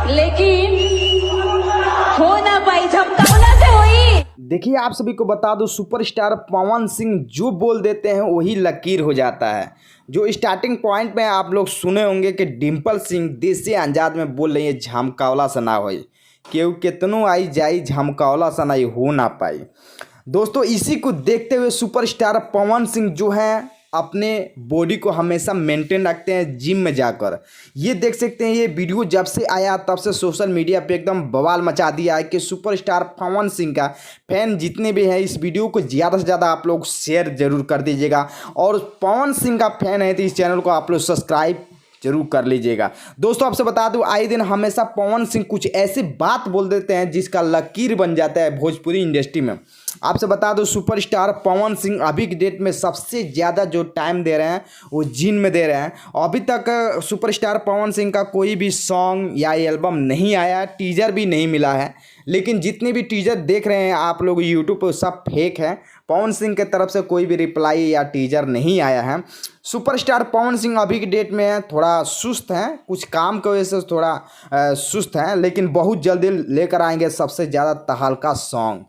लेकिन हो ना पाई, झमकावला से हुई। देखिए, आप सभी को बता दूं, सुपरस्टार पवन सिंह जो बोल देते हैं वही लकीर हो जाता है। जो स्टार्टिंग पॉइंट में आप लोग सुने होंगे कि डिम्पल सिंह देसी अंदाज में बोल रही है, झमकावला से ना होई, केहू केतनो आई जाई, झमकावला से ना हो ना पाई। दोस्तों, इसी को देखते हुए सुपरस्टार पवन सिंह जो हैं अपने बॉडी को हमेशा मेंटेन रखते हैं जिम में जाकर। ये देख सकते हैं, ये वीडियो जब से आया तब से सोशल मीडिया पे एकदम बवाल मचा दिया है कि सुपरस्टार पवन सिंह का फैन जितने भी हैं इस वीडियो को ज़्यादा से ज़्यादा आप लोग शेयर जरूर कर दीजिएगा, और पवन सिंह का फैन है तो इस चैनल को आप लोग सब्सक्राइब जरूर कर लीजिएगा। दोस्तों, आपसे बता दूं, आए दिन हमेशा पवन सिंह कुछ ऐसी बात बोल देते हैं जिसका लकीर बन जाता है भोजपुरी इंडस्ट्री में। आपसे बता दूं, सुपरस्टार पवन सिंह अभी की डेट में सबसे ज़्यादा जो टाइम दे रहे हैं वो जिम में दे रहे हैं। अभी तक सुपरस्टार पवन सिंह का कोई भी सॉन्ग या एल्बम नहीं आया, टीजर भी नहीं मिला है। लेकिन जितने भी टीजर देख रहे हैं आप लोग यूट्यूब पर, सब फेक है। पवन सिंह की तरफ से कोई भी रिप्लाई या टीजर नहीं आया है। सुपरस्टार पवन सिंह अभी की डेट में थोड़ा सुस्त हैं, कुछ काम की वजह से थोड़ा सुस्त हैं, लेकिन बहुत जल्दी लेकर आएंगे सबसे ज़्यादा तहलका सॉन्ग।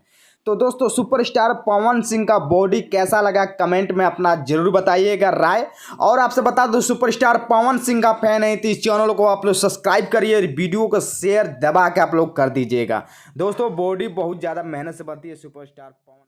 तो दोस्तों, सुपरस्टार पवन सिंह का बॉडी कैसा लगा कमेंट में अपना जरूर बताइएगा राय। और आपसे बता दूं, सुपरस्टार पवन सिंह का फैन है तो इस चैनल को आप लोग सब्सक्राइब करिए, वीडियो को शेयर दबा के आप लोग कर दीजिएगा। दोस्तों, बॉडी बहुत ज़्यादा मेहनत से बनती है सुपरस्टार पवन।